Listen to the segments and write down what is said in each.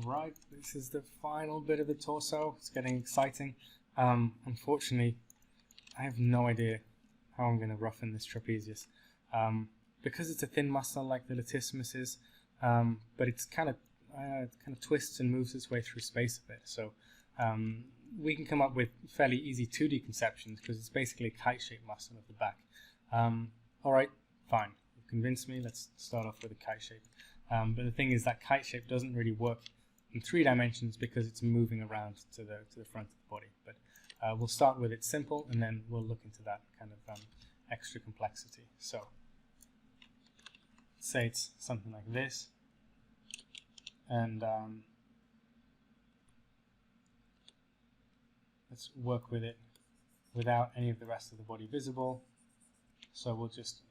Right, this is the final bit of the torso. It's getting exciting. Unfortunately, I have no idea how I'm going to roughen this trapezius. Because it's a thin muscle like the latissimus is, but it's kind of twists and moves its way through space a bit. So we can come up with fairly easy 2D conceptions because it's basically a kite-shaped muscle of the back. All right, fine. You've convinced me. Let's start off with a kite shape. But the thing is that kite shape doesn't really work in 3 dimensions because it's moving around to the front of the body. But we'll start with it simple, and then we'll look into that kind of extra complexity. So let's say it's something like this, and let's work with it without any of the rest of the body visible. So we'll just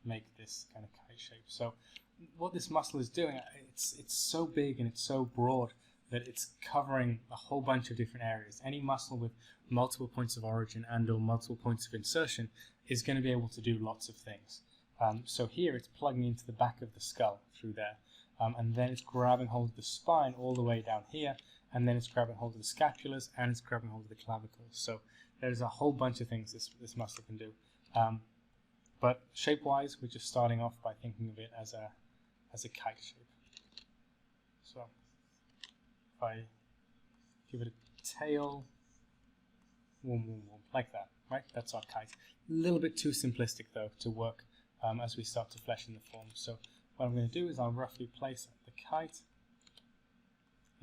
make this kind of kite shape. So what this muscle is doing, it's so big and it's so broad that it's covering a whole bunch of different areas. Any muscle with multiple points of origin and or multiple points of insertion is going to be able to do lots of things. So here it's plugging into the back of the skull through there, and then it's grabbing hold of the spine all the way down here, and then it's grabbing hold of the scapulas, and it's grabbing hold of the clavicles. So there's a whole bunch of things this muscle can do. But shape-wise, we're just starting off by thinking of it as a kite shape. So if I give it a tail, like that, right? That's our kite. A little bit too simplistic though to work as we start to flesh in the form. So what I'm going to do is I'll roughly place the kite,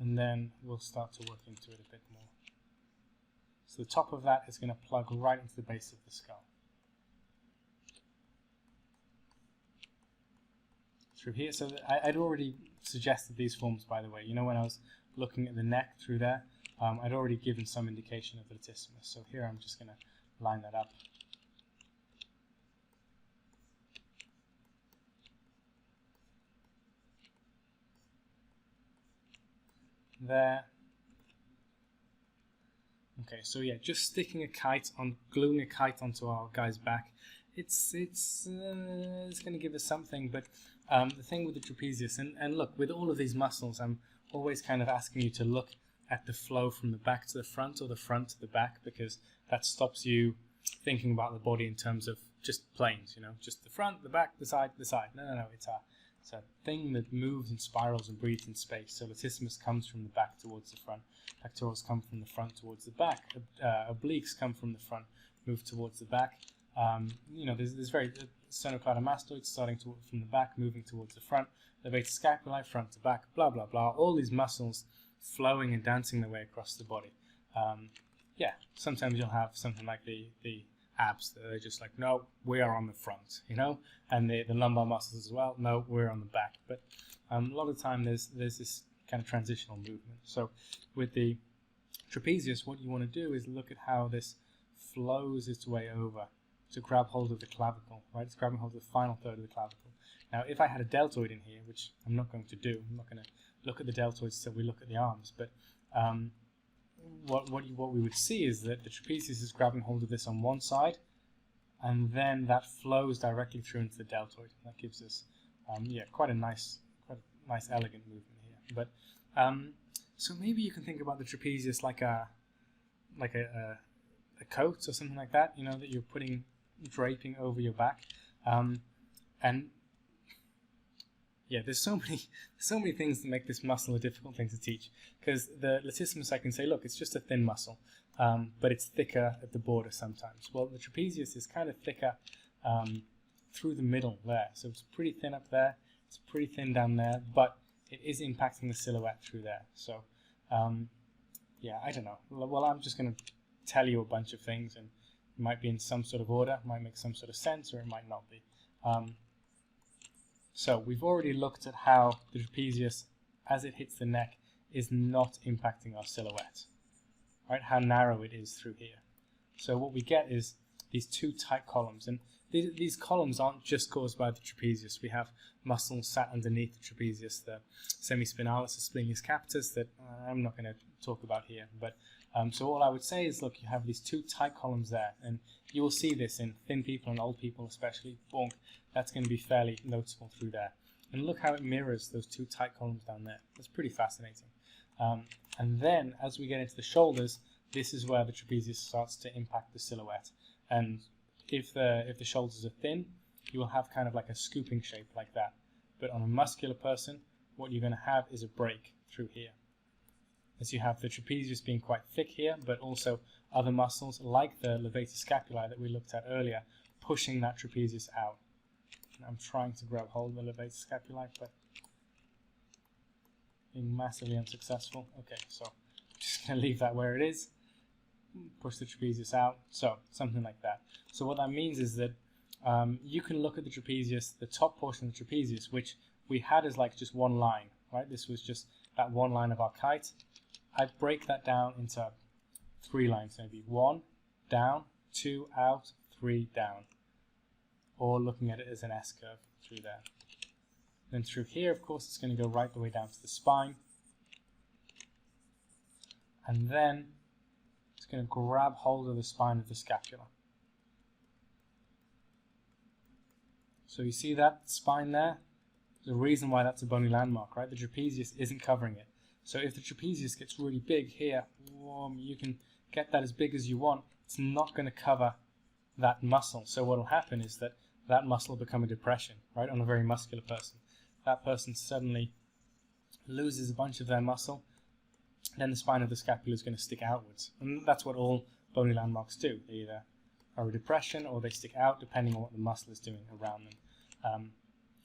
and then we'll start to work into it a bit more. So the top of that is going to plug right into the base of the skull. Through here, so I'd already suggested these forms, by the way. You know, when I was looking at the neck through there, I'd already given some indication of the latissimus. So here I'm just going to line that up. There. Okay, so yeah, just sticking a kite on, gluing a kite onto our guy's back. It's going to give us something, but the thing with the trapezius, and look, with all of these muscles, I'm always kind of asking you to look at the flow from the back to the front or the front to the back, because that stops you thinking about the body in terms of just planes, you know, just the front, the back, the side, the side. No, it's a thing that moves and spirals and breathes in space. So latissimus comes from the back towards the front, pectorals come from the front towards the back, obliques come from the front, move towards the back. You know, there's very sternocleidomastoids starting from the back, moving towards the front, Levator scapulae, front to back, blah blah blah. All these muscles flowing and dancing their way across the body. Yeah, sometimes you'll have something like the abs that are just like, no, we are on the front, you know, and the lumbar muscles as well. No, we're on the back. But a lot of the time there's this kind of transitional movement. So with the trapezius, what you want to do is look at how this flows its way over to grab hold of the clavicle, right? It's grabbing hold of the final third of the clavicle. Now, if I had a deltoid in here, which I'm not going to do, I'm not going to look at the deltoids till we look at the arms, but what we would see is that the trapezius is grabbing hold of this on one side, and then that flows directly through into the deltoid. That gives us, yeah, quite a nice, elegant movement here. But so maybe you can think about the trapezius like a coat or something like that, you know, that you're draping over your back, and yeah, there's so many things that make this muscle a difficult thing to teach. Because the latissimus, I can say, look, it's just a thin muscle, but it's thicker at the border sometimes. Well, the trapezius is kind of thicker through the middle there, so it's pretty thin up there, it's pretty thin down there, but it is impacting the silhouette through there. So yeah, I don't know. Well, I'm just going to tell you a bunch of things, and it might be in some sort of order, might make some sort of sense, or it might not be. So we've already looked at how the trapezius, as it hits the neck, is not impacting our silhouette, right? How narrow it is through here. So what we get is these two tight columns, and these columns aren't just caused by the trapezius. We have muscles sat underneath the trapezius, the semispinalis, the splenius capitis, that I'm not going to talk about here. But so all I would say is, look, you have these two tight columns there, and you will see this in thin people and old people especially. Bonk, that's going to be fairly noticeable through there. And look how it mirrors those two tight columns down there. That's pretty fascinating. And then as we get into the shoulders, this is where the trapezius starts to impact the silhouette. And if the shoulders are thin, you will have kind of like a scooping shape like that. But on a muscular person, what you're going to have is a break through here. As you have the trapezius being quite thick here, but also other muscles like the levator scapulae that we looked at earlier, pushing that trapezius out. And I'm trying to grab hold of the levator scapulae, but being massively unsuccessful. Okay, so I'm just going to leave that where it is. Push the trapezius out. So something like that. So what that means is that you can look at the trapezius, the top portion of the trapezius, which we had as like just one line, right? This was just that one line of our kite. I break that down into 3 lines, maybe 1 down, 2 out, 3 down, or looking at it as an S curve through there. Then through here, of course, it's going to go right the way down to the spine, and then it's going to grab hold of the spine of the scapula. So you see that spine there? There's a reason why that's a bony landmark, right? The trapezius isn't covering it. So if the trapezius gets really big here, you can get that as big as you want. It's not going to cover that muscle. So what will happen is that that muscle will become a depression, right, on a very muscular person. That person suddenly loses a bunch of their muscle. Then the spine of the scapula is going to stick outwards. And that's what all bony landmarks do. They either are a depression or they stick out depending on what the muscle is doing around them.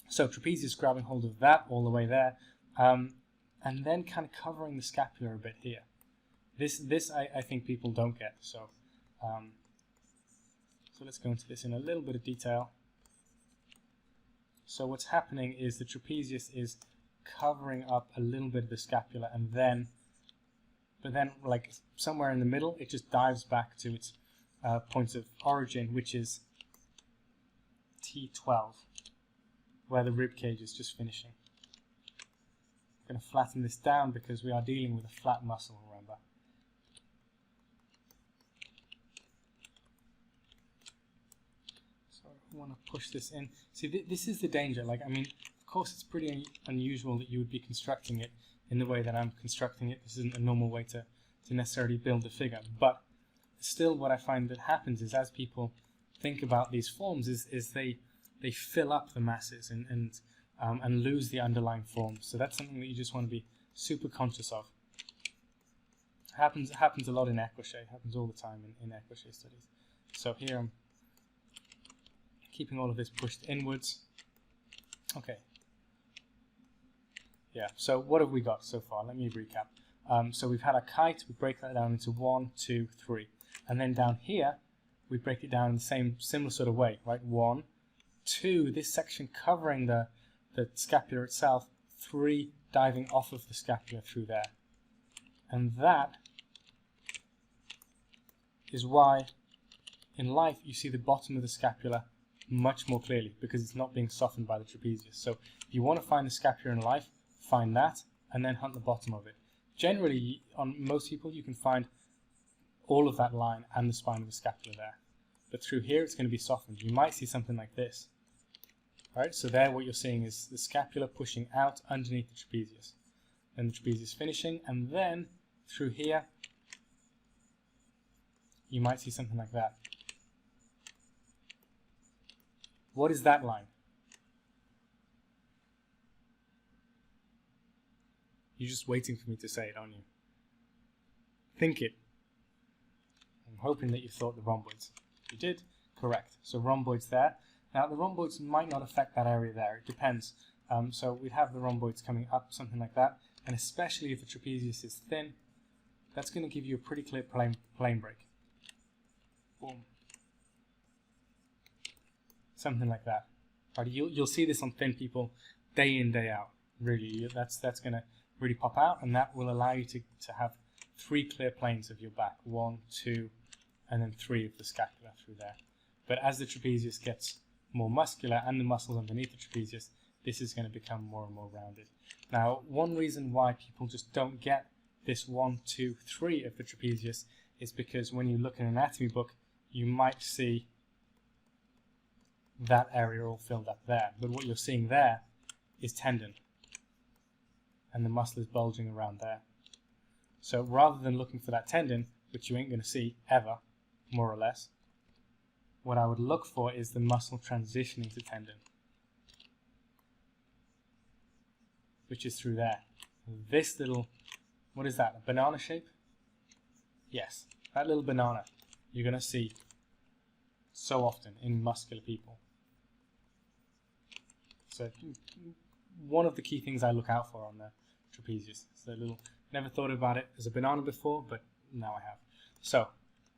So trapezius grabbing hold of that all the way there. And then kind of covering the scapula a bit here. This I think people don't get. So let's go into this in a little bit of detail. So what's happening is the trapezius is covering up a little bit of the scapula, but then like somewhere in the middle, it just dives back to its point of origin, which is T12, where the rib cage is just finishing. I'm going to flatten this down because we are dealing with a flat muscle, remember. So I want to push this in. See, this is the danger. Like, I mean, of course, it's pretty unusual that you would be constructing it in the way that I'm constructing it. This isn't a normal way to necessarily build a figure. But still, what I find that happens is as people think about these forms, is they fill up the masses and lose the underlying form. So that's something that you just want to be super conscious of. Happens a lot in equichet. Happens all the time in equichet studies. So here I'm keeping all of this pushed inwards. Okay. Yeah. So what have we got so far? Let me recap. So we've had a kite. We break that down into 1, 2, 3, and then down here we break it down in the similar sort of way, right? 1, 2. This section covering the scapula itself, 3 diving off of the scapula through there. And that is why in life you see the bottom of the scapula much more clearly, because it's not being softened by the trapezius. So if you want to find the scapula in life, find that and then hunt the bottom of it. Generally, on most people, you can find all of that line and the spine of the scapula there. But through here, it's going to be softened. You might see something like this. Right, so there what you're seeing is the scapula pushing out underneath the trapezius. And the trapezius finishing, and then through here, you might see something like that. What is that line? You're just waiting for me to say it, aren't you? Think it. I'm hoping that you thought the rhomboids. You did? Correct. So rhomboids there. Now the rhomboids might not affect that area there. It depends. So we'd have the rhomboids coming up, something like that. And especially if the trapezius is thin, that's going to give you a pretty clear plane break. Boom. Something like that. Right, you'll see this on thin people day in, day out. Really, that's going to really pop out, and that will allow you to have 3 clear planes of your back. 1, 2, and then 3 of the scapula through there. But as the trapezius gets more muscular and the muscles underneath the trapezius, this is going to become more and more rounded. Now, one reason why people just don't get this 1, 2, 3 of the trapezius is because when you look in an anatomy book, you might see that area all filled up there. But what you're seeing there is tendon, and the muscle is bulging around there. So rather than looking for that tendon, which you ain't going to see ever, more or less, what I would look for is the muscle transitioning to tendon, which is through there. This little, what is that, a banana shape? Yes, that little banana you're going to see so often in muscular people. So one of the key things I look out for on the trapezius. So a little, never thought about it as a banana before, but now I have. So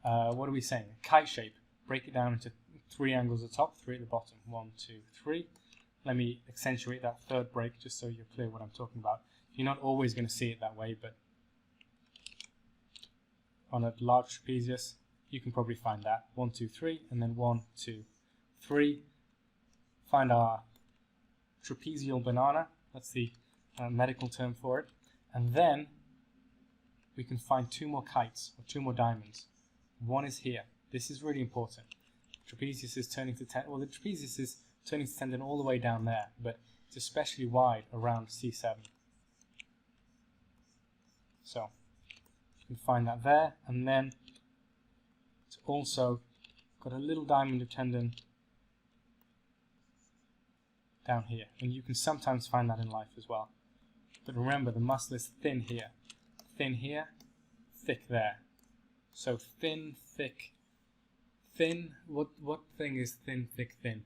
what are we saying? Kite shape. Break it down into 3 angles at the top, 3 at the bottom. 1, 2, 3. Let me accentuate that third break just so you're clear what I'm talking about. You're not always going to see it that way, but on a large trapezius, you can probably find that. 1, 2, 3, and then 1, 2, 3. Find our trapezial banana. That's the medical term for it. And then we can find 2 more kites, or 2 more diamonds. One is here. This is really important. Trapezius is turning to tendon. Well, the trapezius is turning to tendon all the way down there, but it's especially wide around C7. So you can find that there, and then it's also got a little diamond of tendon down here, and you can sometimes find that in life as well. But remember, the muscle is thin here, thick there. So thin, thick, thin. What thing is thin, thick, thin?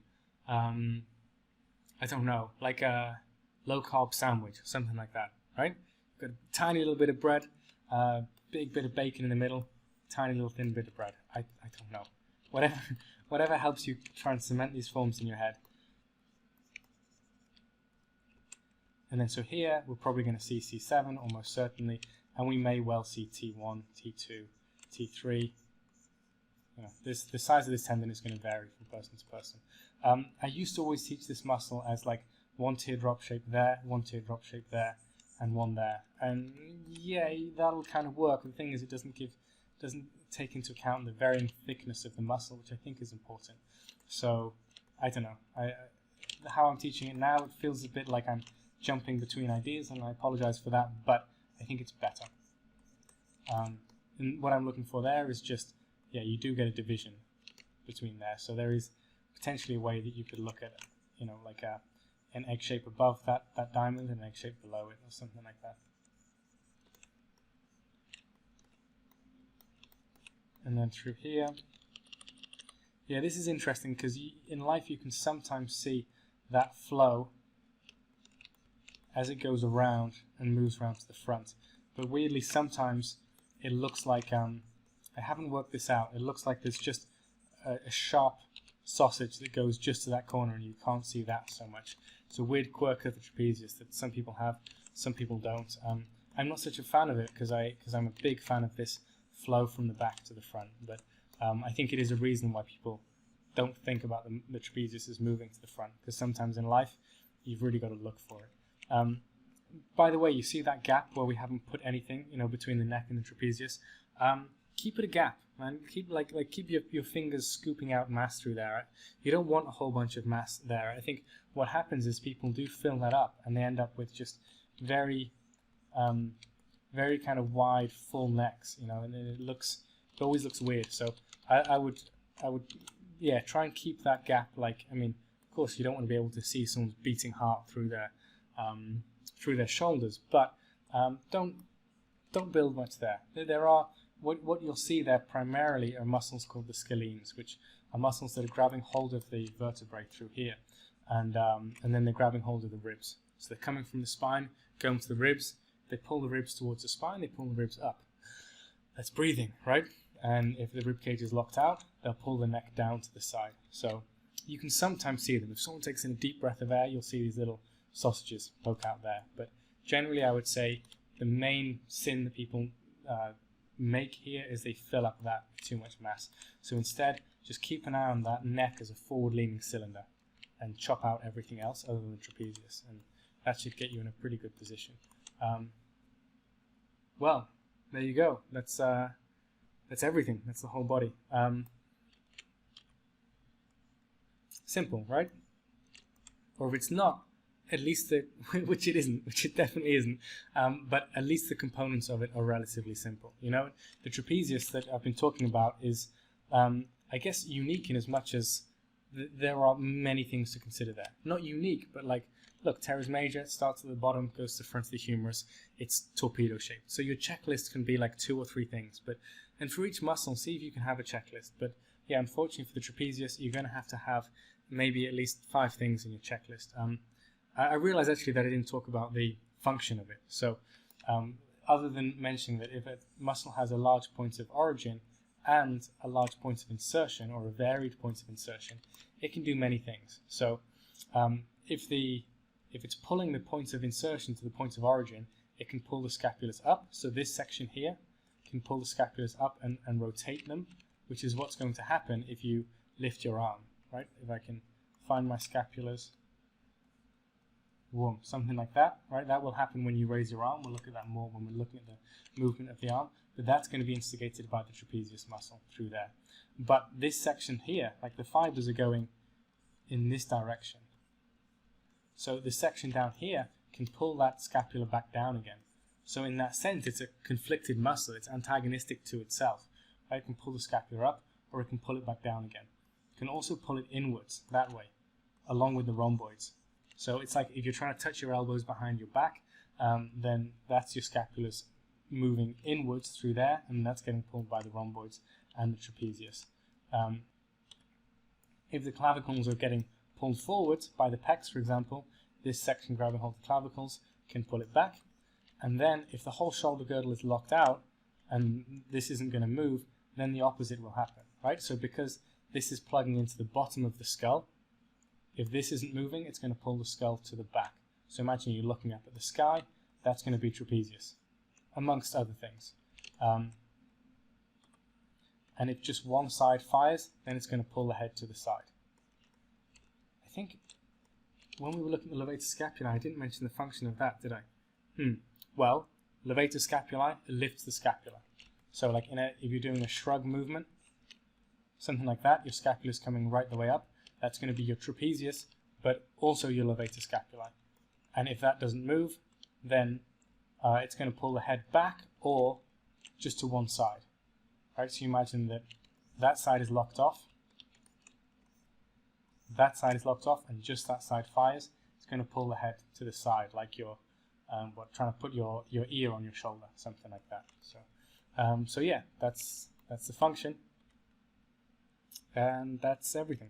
I don't know, like a low carb sandwich, something like that, right? Got a tiny little bit of bread, big bit of bacon in the middle, tiny little thin bit of bread. I don't know. Whatever helps you try and cement these forms in your head. And then so here we're probably going to see C7 almost certainly, and we may well see T1, T2, T3. You know, the size of this tendon is going to vary from person to person. I used to always teach this muscle as like 1 teardrop shape there, 1 teardrop shape there, and 1 there. And yeah, that'll kind of work. The thing is, it doesn't take into account the varying thickness of the muscle, which I think is important. So I don't know. How I'm teaching it now, it feels a bit like I'm jumping between ideas, and I apologize for that, but I think it's better. And what I'm looking for there is just, yeah, you do get a division between there. So there is potentially a way that you could look at, you know, like an egg shape above that diamond and an egg shape below it, or something like that. And then through here, yeah, this is interesting because in life you can sometimes see that flow as it goes around and moves around to the front. But weirdly, sometimes it looks like, I haven't worked this out, it looks like there's just a sharp sausage that goes just to that corner and you can't see that so much. It's a weird quirk of the trapezius that some people have, some people don't. I'm not such a fan of it because I'm a big fan of this flow from the back to the front, but I think it is a reason why people don't think about the trapezius as moving to the front, because sometimes in life you've really got to look for it. By the way, you see that gap where we haven't put anything, you know, between the neck and the trapezius? Keep it a gap, man. Keep your fingers scooping out mass through there. You don't want a whole bunch of mass there. I think what happens is people do fill that up, and they end up with just very kind of wide, full necks, you know, and it always looks weird. So I would, yeah, try and keep that gap. Like, I mean, of course, you don't want to be able to see someone's beating heart through their shoulders, but don't build much there. There are what you'll see there primarily are muscles called the scalenes, which are muscles that are grabbing hold of the vertebrae through here, and then they're grabbing hold of the ribs. So they're coming from the spine, going to the ribs. They pull the ribs towards the spine. They pull the ribs up. That's breathing, right? And if the rib cage is locked out, they'll pull the neck down to the side. So you can sometimes see them. If someone takes in a deep breath of air, you'll see these little sausages poke out there. But generally, I would say the main sin that people make here is they fill up that with too much mass. So instead, just keep an eye on that neck as a forward-leaning cylinder and chop out everything else other than the trapezius, and that should get you in a pretty good position. Well, there you go. That's everything. That's the whole body. Simple, right? Or if it's not, at least which it definitely isn't, but at least the components of it are relatively simple. You know, the trapezius that I've been talking about is, I guess, unique in as much as there are many things to consider there. Not unique, but like, look, teres major, starts at the bottom, goes to the front of the humerus, it's torpedo shaped. So your checklist can be like 2 or 3 things, and for each muscle, see if you can have a checklist. But yeah, unfortunately for the trapezius, you're going to have maybe at least 5 things in your checklist. I realized actually that I didn't talk about the function of it. So other than mentioning that if a muscle has a large point of origin and a large point of insertion, or a varied point of insertion, it can do many things. So if it's pulling the point of insertion to the point of origin, it can pull the scapulas up. So this section here can pull the scapulas up and rotate them, which is what's going to happen if you lift your arm, right? If I can find my scapulas, whoom, something like that, right? That will happen when you raise your arm. We'll look at that more when we're looking at the movement of the arm, but that's going to be instigated by the trapezius muscle through there. But this section here, like the fibers are going in this direction. So the section down here can pull that scapula back down again. So in that sense, it's a conflicted muscle. It's antagonistic to itself. Right? It can pull the scapula up, or it can pull it back down again. It can also pull it inwards that way, along with the rhomboids. So it's like if you're trying to touch your elbows behind your back, then that's your scapulas moving inwards through there, and that's getting pulled by the rhomboids and the trapezius. If the clavicles are getting pulled forwards by the pecs, for example, this section grabbing hold of the clavicles can pull it back. And then if the whole shoulder girdle is locked out and this isn't going to move, then the opposite will happen, right? So because this is plugging into the bottom of the skull, if this isn't moving, it's going to pull the skull to the back. So imagine you're looking up at the sky, that's going to be trapezius, amongst other things. And if just one side fires, then it's going to pull the head to the side. I think when we were looking at the levator scapulae, I didn't mention the function of that, did I? Well, levator scapulae lifts the scapula. So like if you're doing a shrug movement, something like that, your scapula is coming right the way up. That's going to be your trapezius, but also your levator scapulae. And if that doesn't move, then it's going to pull the head back or just to one side. Right? So you imagine that that side is locked off, that side is locked off, and just that side fires. It's going to pull the head to the side, like you're trying to put your ear on your shoulder, something like that. So yeah, that's the function, and that's everything.